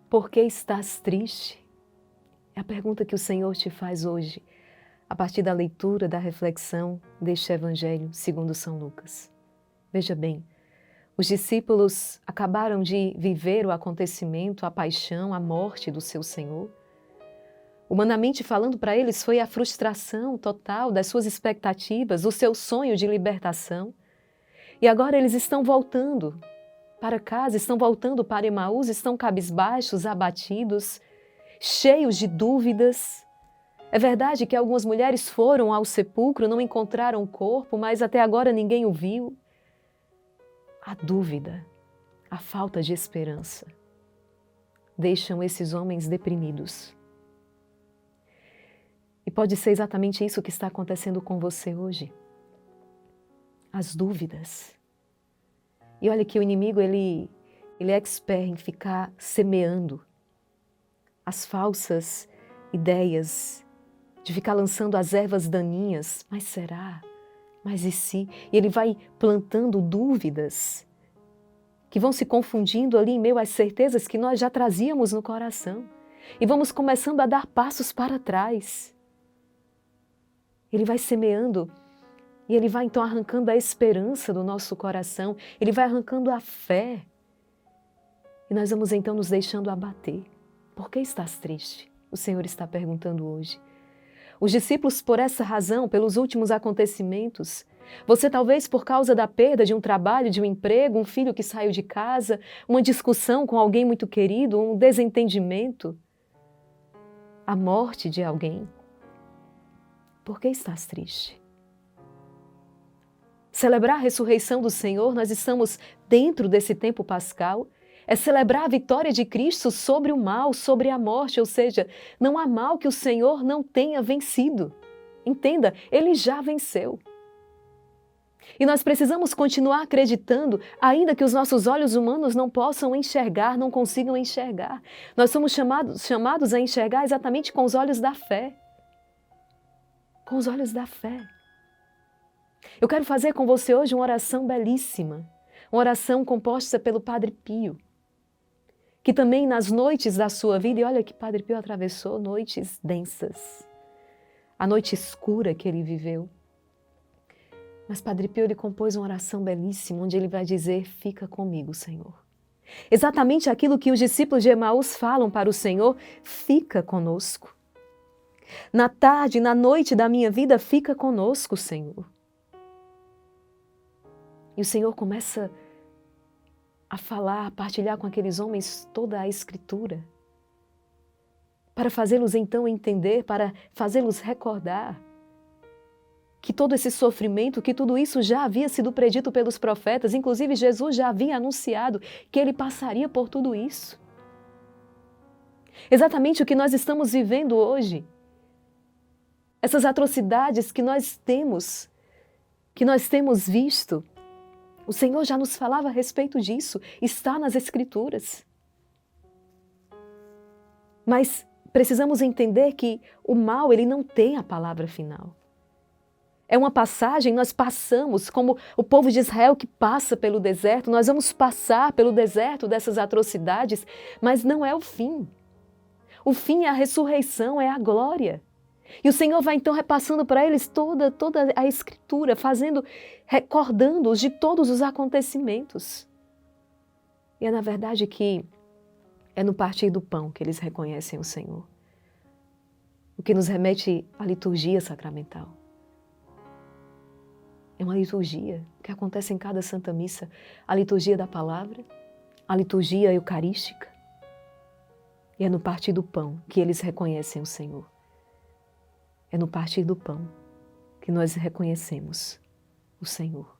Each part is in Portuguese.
Por que estás triste? É a pergunta que o Senhor te faz hoje, a partir da leitura, da reflexão deste Evangelho segundo São Lucas. Veja bem, os discípulos acabaram de viver o acontecimento, a paixão, a morte do seu Senhor. Humanamente falando, para eles foi a frustração total das suas expectativas, o seu sonho de libertação. E agora eles estão voltando para casa, estão voltando para Emaús, estão cabisbaixos, abatidos, cheios de dúvidas. É verdade que algumas mulheres foram ao sepulcro, não encontraram o corpo, mas até agora ninguém o viu. A dúvida, a falta de esperança, deixam esses homens deprimidos. E pode ser exatamente isso que está acontecendo com você hoje. As dúvidas. E olha que o inimigo, ele é expert em ficar semeando as falsas ideias, de ficar lançando as ervas daninhas. Mas será? Mas e se? E ele vai plantando dúvidas que vão se confundindo ali em meio às certezas que nós já trazíamos no coração. E vamos começando a dar passos para trás. Ele vai semeando e ele vai então arrancando a esperança do nosso coração. Ele vai arrancando a fé. E nós vamos então nos deixando abater. Por que estás triste? O Senhor está perguntando hoje. Os discípulos, por essa razão, pelos últimos acontecimentos, você talvez por causa da perda de um trabalho, de um emprego, um filho que saiu de casa, uma discussão com alguém muito querido, um desentendimento, a morte de alguém. Por que estás triste? Celebrar a ressurreição do Senhor, nós estamos dentro desse tempo pascal, é celebrar a vitória de Cristo sobre o mal, sobre a morte, ou seja, não há mal que o Senhor não tenha vencido. Entenda, Ele já venceu. E nós precisamos continuar acreditando, ainda que os nossos olhos humanos não possam enxergar, não consigam enxergar. Nós somos chamados a enxergar exatamente com os olhos da fé. Com os olhos da fé. Eu quero fazer com você hoje uma oração belíssima, uma oração composta pelo Padre Pio, que também nas noites da sua vida, e olha que Padre Pio atravessou noites densas, a noite escura que ele viveu. Mas Padre Pio, ele compôs uma oração belíssima, onde ele vai dizer, fica comigo, Senhor. Exatamente aquilo que os discípulos de Emaús falam para o Senhor, fica conosco. Na tarde, na noite da minha vida, fica conosco, Senhor. E o Senhor começa a falar, a partilhar com aqueles homens toda a Escritura, para fazê-los então entender, para fazê-los recordar que todo esse sofrimento, que tudo isso já havia sido predito pelos profetas, inclusive Jesus já havia anunciado que Ele passaria por tudo isso. Exatamente o que nós estamos vivendo hoje, essas atrocidades que nós temos visto, o Senhor já nos falava a respeito disso, está nas Escrituras. Mas precisamos entender que o mal, ele não tem a palavra final. É uma passagem, nós passamos, como o povo de Israel que passa pelo deserto, nós vamos passar pelo deserto dessas atrocidades, mas não é o fim. O fim é a ressurreição, é a glória. E o Senhor vai então repassando para eles toda a Escritura, recordando-os de todos os acontecimentos. E é na verdade que é no partir do pão que eles reconhecem o Senhor. O que nos remete à liturgia sacramental. É uma liturgia que acontece em cada Santa Missa, a liturgia da palavra, a liturgia eucarística. E é no partir do pão que eles reconhecem o Senhor. É no partir do pão que nós reconhecemos o Senhor,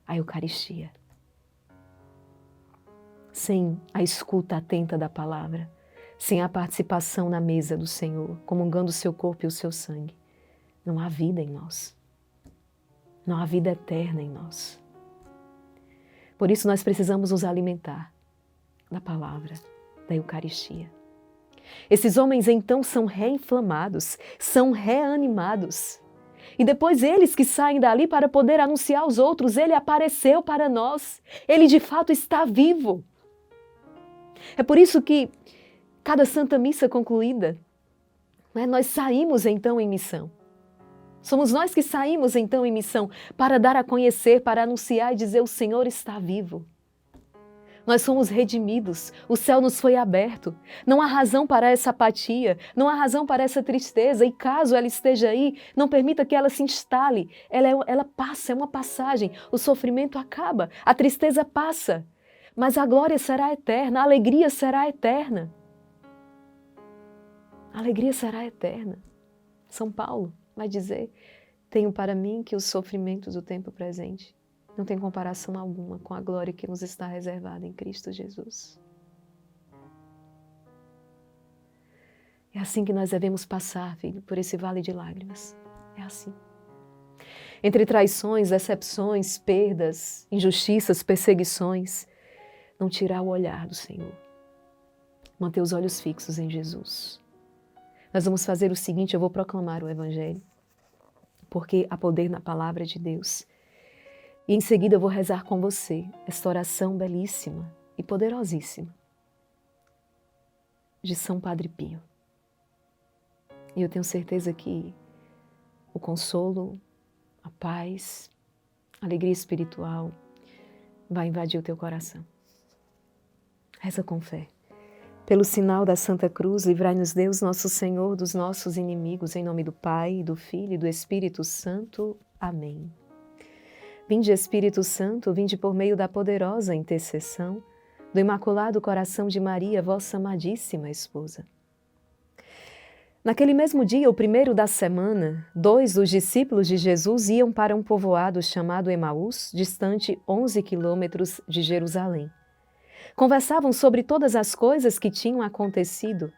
a Eucaristia. Sem a escuta atenta da palavra, sem a participação na mesa do Senhor, comungando o seu corpo e o seu sangue, não há vida em nós. Não há vida eterna em nós. Por isso nós precisamos nos alimentar da palavra, da Eucaristia. Esses homens então são reinflamados, são reanimados. E depois eles que saem dali para poder anunciar aos outros, Ele apareceu para nós, Ele de fato está vivo. É por isso que cada Santa Missa concluída, né, nós saímos então em missão. Somos nós que saímos então em missão para dar a conhecer, para anunciar e dizer: o Senhor está vivo. Nós somos redimidos, o céu nos foi aberto. Não há razão para essa apatia, não há razão para essa tristeza. E caso ela esteja aí, não permita que ela se instale. Ela passa, é uma passagem. O sofrimento acaba, a tristeza passa. Mas a glória será eterna, a alegria será eterna. A alegria será eterna. São Paulo vai dizer: tenho para mim que os sofrimentos do tempo presente não tem comparação alguma com a glória que nos está reservada em Cristo Jesus. É assim que nós devemos passar, filho, por esse vale de lágrimas. É assim. Entre traições, decepções, perdas, injustiças, perseguições, não tirar o olhar do Senhor. Manter os olhos fixos em Jesus. Nós vamos fazer o seguinte: eu vou proclamar o Evangelho, porque há poder na palavra de Deus. E em seguida eu vou rezar com você esta oração belíssima e poderosíssima de São Padre Pio. E eu tenho certeza que o consolo, a paz, a alegria espiritual vai invadir o teu coração. Reza com fé. Pelo sinal da Santa Cruz, livrai-nos Deus, nosso Senhor, dos nossos inimigos, em nome do Pai, do Filho e do Espírito Santo. Amém. Vinde, Espírito Santo, vinde por meio da poderosa intercessão do Imaculado Coração de Maria, vossa amadíssima esposa. Naquele mesmo dia, o primeiro da semana, 2 dos discípulos de Jesus iam para um povoado chamado Emaús, distante 11 quilômetros de Jerusalém. Conversavam sobre todas as coisas que tinham acontecido.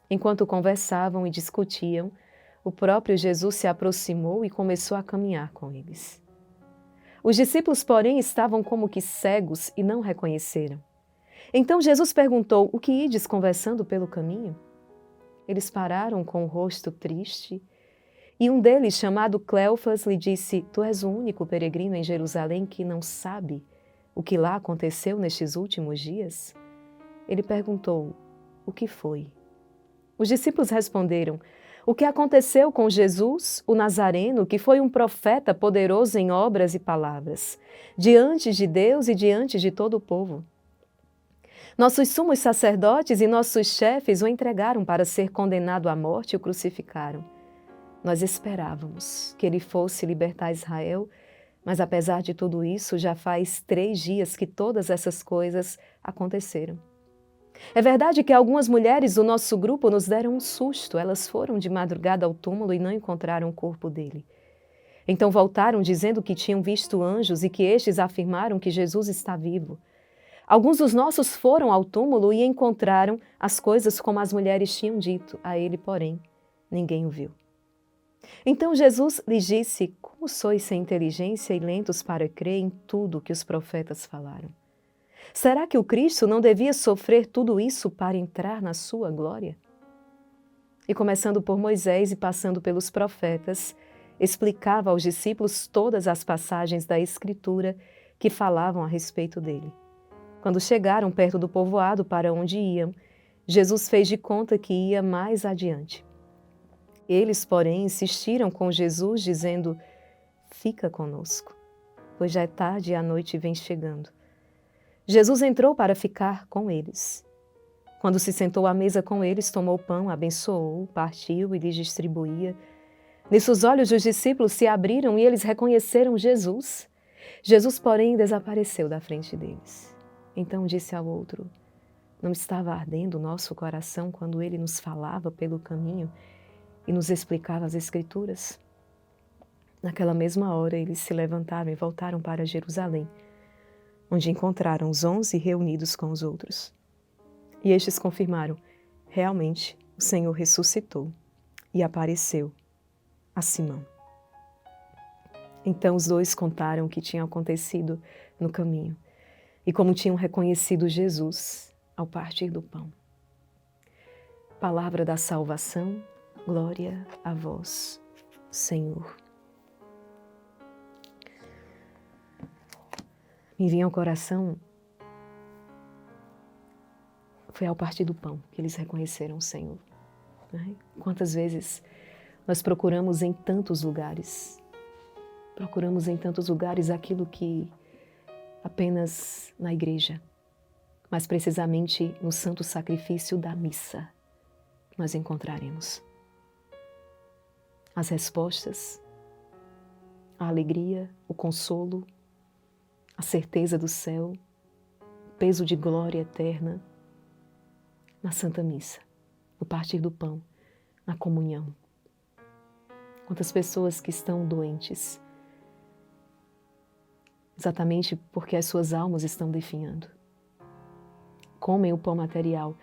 Enquanto conversavam e discutiam, o próprio Jesus se aproximou e começou a caminhar com eles. Os discípulos, porém, estavam como que cegos e não reconheceram. Então Jesus perguntou: o que ides conversando pelo caminho? Eles pararam com o rosto triste, e um deles, chamado Cleofas, lhe disse: tu és o único peregrino em Jerusalém que não sabe o que lá aconteceu nestes últimos dias? Ele perguntou: o que foi? Os discípulos responderam: o que aconteceu com Jesus, o Nazareno, que foi um profeta poderoso em obras e palavras, diante de Deus e diante de todo o povo. Nossos sumos sacerdotes e nossos chefes o entregaram para ser condenado à morte e o crucificaram. Nós esperávamos que ele fosse libertar Israel, mas apesar de tudo isso, já faz 3 dias que todas essas coisas aconteceram. É verdade que algumas mulheres do nosso grupo nos deram um susto. Elas foram de madrugada ao túmulo e não encontraram o corpo dele. Então voltaram dizendo que tinham visto anjos e que estes afirmaram que Jesus está vivo. Alguns dos nossos foram ao túmulo e encontraram as coisas como as mulheres tinham dito. A ele, porém, ninguém o viu. Então Jesus lhes disse: como sois sem inteligência e lentos para crer em tudo que os profetas falaram? Será que o Cristo não devia sofrer tudo isso para entrar na sua glória? E começando por Moisés e passando pelos profetas, explicava aos discípulos todas as passagens da Escritura que falavam a respeito dele. Quando chegaram perto do povoado para onde iam, Jesus fez de conta que ia mais adiante. Eles, porém, insistiram com Jesus, dizendo: fica conosco, pois já é tarde e a noite vem chegando. Jesus entrou para ficar com eles. Quando se sentou à mesa com eles, tomou o pão, abençoou, partiu e lhes distribuía. Nisso os olhos dos discípulos se abriram e eles reconheceram Jesus. Jesus, porém, desapareceu da frente deles. Então disse ao outro: não estava ardendo o nosso coração quando ele nos falava pelo caminho e nos explicava as Escrituras? Naquela mesma hora, eles se levantaram e voltaram para Jerusalém, onde encontraram os 11 reunidos com os outros. E estes confirmaram: realmente, o Senhor ressuscitou e apareceu a Simão. Então os 2 contaram o que tinha acontecido no caminho e como tinham reconhecido Jesus ao partir do pão. Palavra da salvação, glória a vós, Senhor. Me vinha ao coração Foi ao partir do pão que eles reconheceram o Senhor. Né? Quantas vezes nós procuramos em tantos lugares aquilo que apenas na igreja, mas precisamente no santo sacrifício da missa, nós encontraremos as respostas, a alegria, o consolo, a certeza do céu, o peso de glória eterna na Santa Missa, no partir do pão, na comunhão. Quantas pessoas que estão doentes, exatamente porque as suas almas estão definhando. Comem o pão material,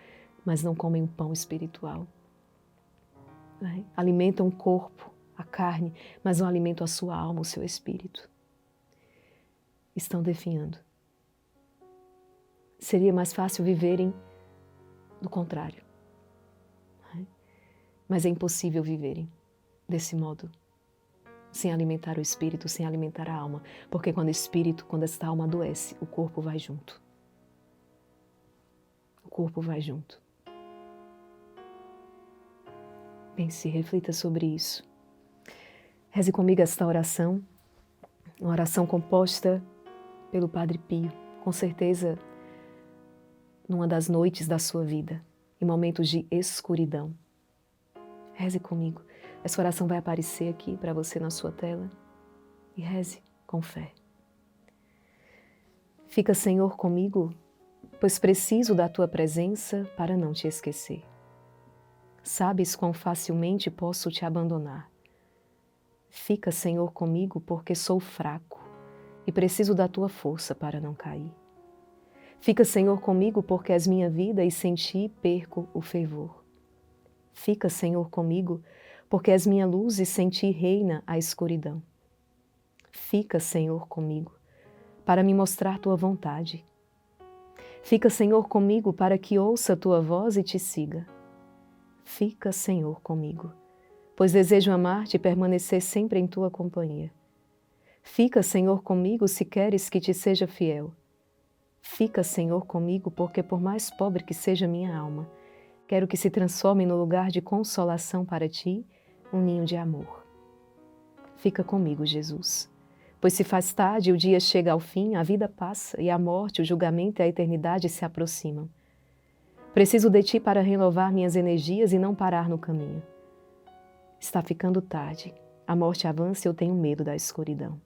mas não comem o pão espiritual. Né? Alimentam o corpo, a carne, mas não alimentam a sua alma, o seu espírito. Estão definhando. Seria mais fácil viverem do contrário. Né? Mas é impossível viverem desse modo, sem alimentar o espírito, sem alimentar a alma. Porque quando esta alma adoece, o corpo vai junto. O corpo vai junto. Pense, reflita sobre isso. Reze comigo esta oração, uma oração composta pelo Padre Pio, com certeza numa das noites da sua vida, em momentos de escuridão. Reze comigo. Essa oração vai aparecer aqui para você na sua tela. E reze com fé. Fica, Senhor, comigo, pois preciso da Tua presença para não te esquecer. Sabes quão facilmente posso te abandonar. Fica, Senhor, comigo, porque sou fraco e preciso da Tua força para não cair. Fica, Senhor, comigo, porque és minha vida e sem Ti perco o fervor. Fica, Senhor, comigo, porque és minha luz e sem Ti reina a escuridão. Fica, Senhor, comigo, para me mostrar Tua vontade. Fica, Senhor, comigo, para que ouça Tua voz e Te siga. Fica, Senhor, comigo, pois desejo amar-te e permanecer sempre em Tua companhia. Fica, Senhor, comigo, se queres que Te seja fiel. Fica, Senhor, comigo, porque por mais pobre que seja minha alma, quero que se transforme no lugar de consolação para Ti, um ninho de amor. Fica comigo, Jesus, pois se faz tarde e o dia chega ao fim, a vida passa e a morte, o julgamento e a eternidade se aproximam. Preciso de Ti para renovar minhas energias e não parar no caminho. Está ficando tarde, a morte avança e eu tenho medo da escuridão,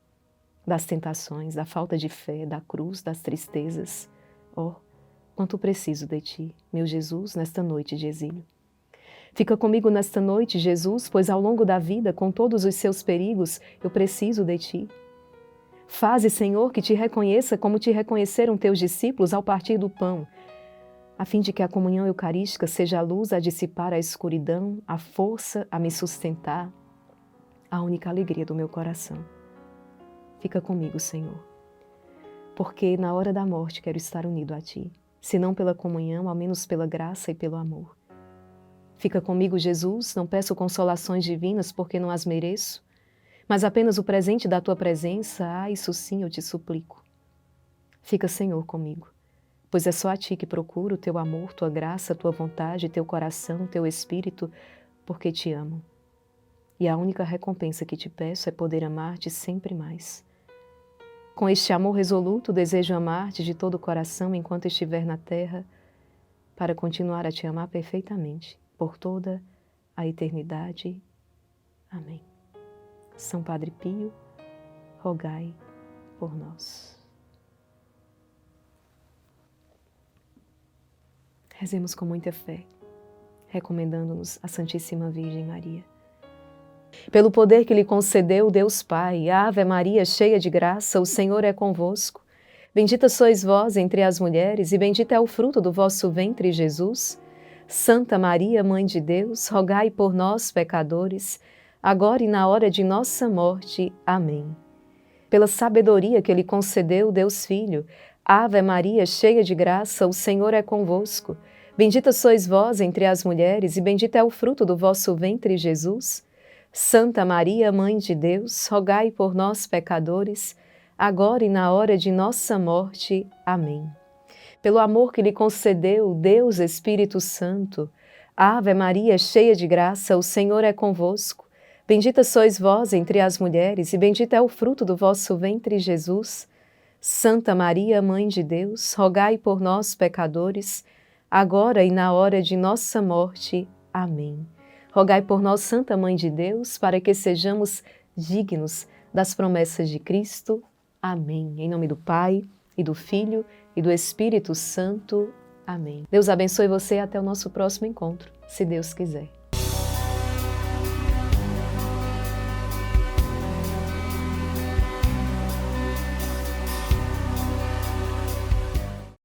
das tentações, da falta de fé, da cruz, das tristezas. Oh, quanto preciso de Ti, meu Jesus, nesta noite de exílio. Fica comigo nesta noite, Jesus, pois ao longo da vida, com todos os seus perigos, eu preciso de Ti. Faze, Senhor, que Te reconheça como Te reconheceram Teus discípulos ao partir do pão, a fim de que a comunhão eucarística seja a luz a dissipar a escuridão, a força a me sustentar, a única alegria do meu coração. Fica comigo, Senhor, porque na hora da morte quero estar unido a Ti, se não pela comunhão, ao menos pela graça e pelo amor. Fica comigo, Jesus, não peço consolações divinas porque não as mereço, mas apenas o presente da Tua presença, isso sim eu Te suplico. Fica, Senhor, comigo, pois é só a Ti que procuro Teu amor, Tua graça, Tua vontade, Teu coração, Teu Espírito, porque Te amo. E a única recompensa que Te peço é poder amar-Te sempre mais. Com este amor resoluto, desejo amar-Te de todo o coração enquanto estiver na terra, para continuar a Te amar perfeitamente, por toda a eternidade. Amém. São Padre Pio, rogai por nós. Rezemos com muita fé, recomendando-nos a Santíssima Virgem Maria. Pelo poder que lhe concedeu Deus Pai, Ave Maria, cheia de graça, o Senhor é convosco. Bendita sois vós entre as mulheres, e bendito é o fruto do vosso ventre, Jesus. Santa Maria, Mãe de Deus, rogai por nós, pecadores, agora e na hora de nossa morte. Amém. Pela sabedoria que lhe concedeu Deus Filho, Ave Maria, cheia de graça, o Senhor é convosco. Bendita sois vós entre as mulheres, e bendito é o fruto do vosso ventre, Jesus. Santa Maria, Mãe de Deus, rogai por nós, pecadores, agora e na hora de nossa morte. Amém. pelo amor que lhe concedeu Deus Espírito Santo. Ave Maria, cheia de graça, o Senhor é convosco. Bendita sois vós entre as mulheres, e bendito é o fruto do vosso ventre, Jesus. Santa Maria, Mãe de Deus, rogai por nós, pecadores, agora e na hora de nossa morte. Amém. Rogai por nós, Santa Mãe de Deus, para que sejamos dignos das promessas de Cristo. Amém. Em nome do Pai, e do Filho, e do Espírito Santo. Amém. Deus abençoe você e até o nosso próximo encontro, se Deus quiser.